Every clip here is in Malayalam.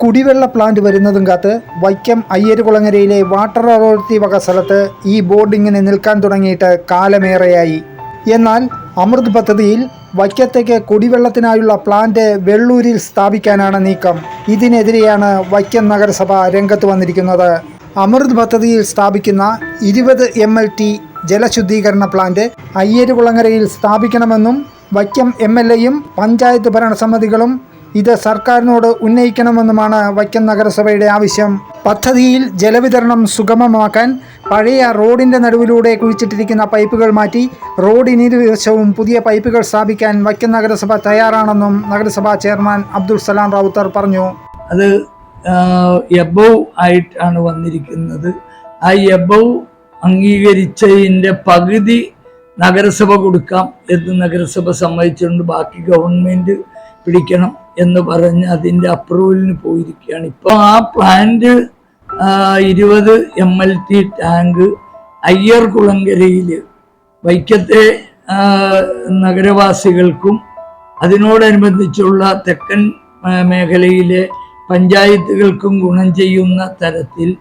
കുടിവെള്ള പ്ലാന്റ് വരുന്നതും കാത്ത് വൈക്കം അയ്യരുകുളങ്ങരയിലെ വാട്ടർ അതോറിറ്റി വക സ്ഥലത്ത് ഈ ബോർഡ് ഇങ്ങനെ നിൽക്കാൻ തുടങ്ങിയിട്ട് കാലമേറെയായി. എന്നാൽ അമൃത് പദ്ധതിയിൽ വൈക്കത്തേക്ക് കുടിവെള്ളത്തിനായുള്ള പ്ലാന്റ് വെള്ളൂരിൽ സ്ഥാപിക്കാനാണ് നീക്കം. ഇതിനെതിരെയാണ് വൈക്കം നഗരസഭ രംഗത്ത് വന്നിരിക്കുന്നത്. അമൃത് പദ്ധതിയിൽ സ്ഥാപിക്കുന്ന 20 MLT ജലശുദ്ധീകരണ പ്ലാന്റ് അയ്യരുകുളങ്ങരയിൽ സ്ഥാപിക്കണമെന്നും വൈക്കം MLAയും പഞ്ചായത്ത് ഭരണസമിതികളും ഇത് സർക്കാരിനോട് ഉന്നയിക്കണമെന്നുമാണ് വൈക്കം നഗരസഭയുടെ ആവശ്യം. പദ്ധതിയിൽ ജലവിതരണം സുഗമമാക്കാൻ പഴയ റോഡിൻ്റെ നടുവിലൂടെ കുഴിച്ചിട്ടിരിക്കുന്ന പൈപ്പുകൾ മാറ്റി റോഡിനിരുവശവും പുതിയ പൈപ്പുകൾ സ്ഥാപിക്കാൻ വൈക്കം നഗരസഭ തയ്യാറാണെന്നും നഗരസഭാ ചെയർമാൻ അബ്ദുൾ സലാം റാവുത്തർ പറഞ്ഞു. അത് എബവ് ആയിട്ടാണ് വന്നിരിക്കുന്നത്. ആ എബവ് അംഗീകരിച്ചതിൻ്റെ പകുതി നഗരസഭ കൊടുക്കാം എന്ന് നഗരസഭ സമ്മതിച്ചുകൊണ്ട് ബാക്കി ഗവൺമെൻറ് പിടിക്കണം എന്ന് പറഞ്ഞ് അതിൻ്റെ അപ്രൂവലിന് പോയിരിക്കുകയാണ്. ഇപ്പോൾ ആ പ്ലാന്റ് 20 MLT ടാങ്ക് അയ്യർകുളങ്കരയിൽ വൈക്കത്തെ നഗരവാസികൾക്കും അതിനോടനുബന്ധിച്ചുള്ള തെക്കൻ മേഖലയിലെ പഞ്ചായത്തുകൾക്കും ഗുണം ചെയ്യുന്ന തരത്തിൽ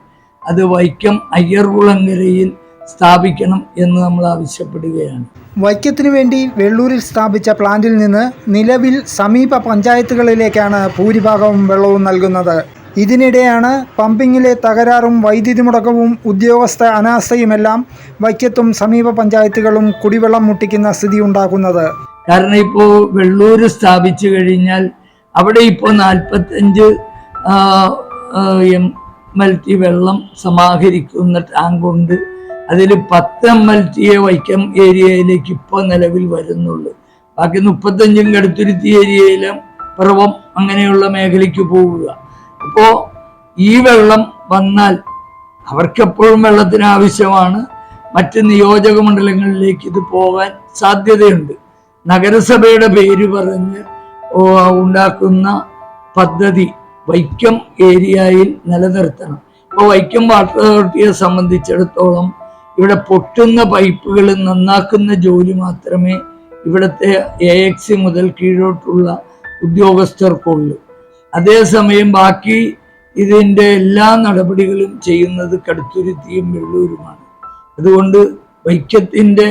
അത് വൈക്കം അയ്യർകുളങ്കരയിൽ സ്ഥാപിക്കണം എന്ന് നമ്മൾ ആവശ്യപ്പെടുകയാണ്. വൈക്കത്തിനു വേണ്ടി വെള്ളൂരിൽ സ്ഥാപിച്ച പ്ലാന്റിൽ നിന്ന് നിലവിൽ സമീപ പഞ്ചായത്തുകളിലേക്കാണ് ഭൂരിഭാഗവും വെള്ളവും നൽകുന്നത്. ഇതിനിടെയാണ് പമ്പിങ്ങിലെ തകരാറും വൈദ്യുതി മുടക്കവും ഉദ്യോഗസ്ഥ അനാസ്ഥയുമെല്ലാം വൈക്കത്തും സമീപ പഞ്ചായത്തുകളും കുടിവെള്ളം മുട്ടിക്കുന്ന സ്ഥിതി ഉണ്ടാക്കുന്നത്. കാരണം ഇപ്പോൾ വെള്ളൂർ സ്ഥാപിച്ചു കഴിഞ്ഞാൽ അവിടെ ഇപ്പോൾ 45 MLT വെള്ളം സമാഹരിക്കുന്ന ടാങ്കുണ്ട്. അതിൽ 10 MLT വൈക്കം ഏരിയയിലേക്ക് ഇപ്പോൾ നിലവിൽ വരുന്നുള്ളൂ. ബാക്കി 35 കടുത്തുരുത്തി ഏരിയയിലും പിറവം അങ്ങനെയുള്ള മേഖലയ്ക്ക് പോവുക. അപ്പോൾ ഈ വെള്ളം വന്നാൽ അവർക്കെപ്പോഴും വെള്ളത്തിന് ആവശ്യമാണ്. മറ്റ് നിയോജക മണ്ഡലങ്ങളിലേക്ക് ഇത് പോകാൻ സാധ്യതയുണ്ട്. നഗരസഭയുടെ പേര് പറഞ്ഞ് ഉണ്ടാക്കുന്ന പദ്ധതി വൈക്കം ഏരിയയിൽ നിലനിർത്തണം. ഇപ്പോൾ വൈക്കം വാട്ടർ അതോറിറ്റിയെ സംബന്ധിച്ചിടത്തോളം ഇവിടെ പൊട്ടുന്ന പൈപ്പുകൾ നന്നാക്കുന്ന ജോലി മാത്രമേ ഇവിടുത്തെ AX മുതൽ കീഴോട്ടുള്ള ഉദ്യോഗസ്ഥർക്കുള്ളൂ. അതേസമയം ബാക്കി ഇതിൻ്റെ എല്ലാ നടപടികളും ചെയ്യുന്നത് കടുത്തുരുത്തിയും വെള്ളൂരുമാണ്. അതുകൊണ്ട് വൈക്കത്തിൻ്റെ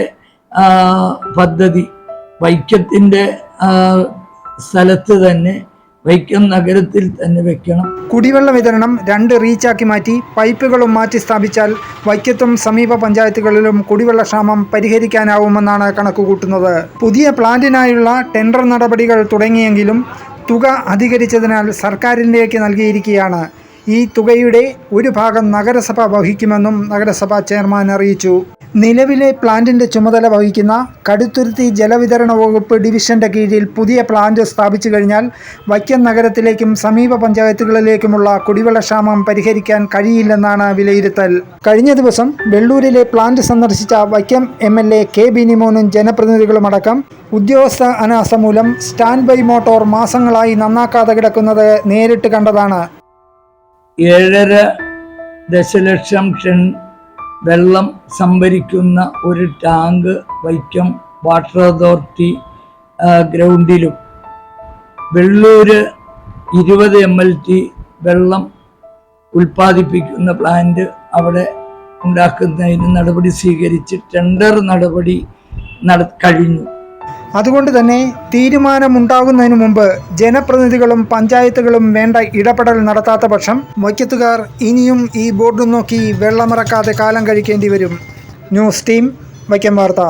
പദ്ധതി വൈക്കത്തിൻ്റെ സ്ഥലത്ത് തന്നെ വൈക്കം നഗരത്തിൽ തന്നെ വെക്കണം. കുടിവെള്ള വിതരണം 2 റീച്ചാക്കി മാറ്റി പൈപ്പുകളും മാറ്റി സ്ഥാപിച്ചാൽ വൈക്കത്തും സമീപ പഞ്ചായത്തുകളിലും കുടിവെള്ളക്ഷാമം പരിഹരിക്കാനാവുമെന്നാണ് കണക്കുകൂട്ടുന്നത്. പുതിയ പ്ലാന്റിനായുള്ള ടെൻഡർ നടപടികൾ തുടങ്ങിയെങ്കിലും തുക അധികരിച്ചതിനാൽ സർക്കാരിലേക്ക് നൽകിയിരിക്കുകയാണ്. ഈ തുകയുടെ ഒരു ഭാഗം നഗരസഭ വഹിക്കുമെന്നും നഗരസഭാ ചെയർമാൻ അറിയിച്ചു. നിലവിലെ പ്ലാന്റിൻ്റെ ചുമതല വഹിക്കുന്ന കടുത്തുരുത്തി ജലവിതരണ വകുപ്പ് ഡിവിഷന്റെ കീഴിൽ പുതിയ പ്ലാന്റ് സ്ഥാപിച്ചു കഴിഞ്ഞാൽ വൈക്കം നഗരത്തിലേക്കും സമീപ പഞ്ചായത്തുകളിലേക്കുമുള്ള കുടിവെള്ളക്ഷാമം പരിഹരിക്കാൻ കഴിയില്ലെന്നാണ് വിലയിരുത്തൽ. കഴിഞ്ഞ ദിവസം വെള്ളൂരിലെ പ്ലാന്റ് സന്ദർശിച്ച വൈക്കം MLA K ബിനിമോനും ജനപ്രതിനിധികളുമടക്കം ഉദ്യോഗസ്ഥ അനാസ്ഥ മൂലം സ്റ്റാൻഡ് ബൈ മോട്ടോർ മാസങ്ങളായി നന്നാക്കാതെ കിടക്കുന്നത് നേരിട്ട് കണ്ടതാണ്. 7.5 ദശലക്ഷം ടൺ വെള്ളം സംഭരിക്കുന്ന ഒരു ടാങ്ക് വൈക്കം വാട്ടർ അതോറിറ്റി ഗ്രൗണ്ടിലും വെള്ളൂര് 20 MLT വെള്ളം ഉൽപ്പാദിപ്പിക്കുന്ന പ്ലാന്റ് അവിടെ ഉണ്ടാക്കുന്നതിന് നടപടി സ്വീകരിച്ച് ടെൻഡർ നടപടി കഴിഞ്ഞു. അതുകൊണ്ട് തന്നെ തീരുമാനമുണ്ടാകുന്നതിന് മുമ്പ് ജനപ്രതിനിധികളും പഞ്ചായത്തുകളും വേണ്ട ഇടപെടൽ നടത്താത്ത പക്ഷം വൈക്കത്തുകാർ ഇനിയും ഈ ബോർഡ് നോക്കി വെള്ളമിറക്കാതെ കാലം കഴിക്കേണ്ടി വരും. ന്യൂസ് ടീം, വൈക്കം വാർത്ത.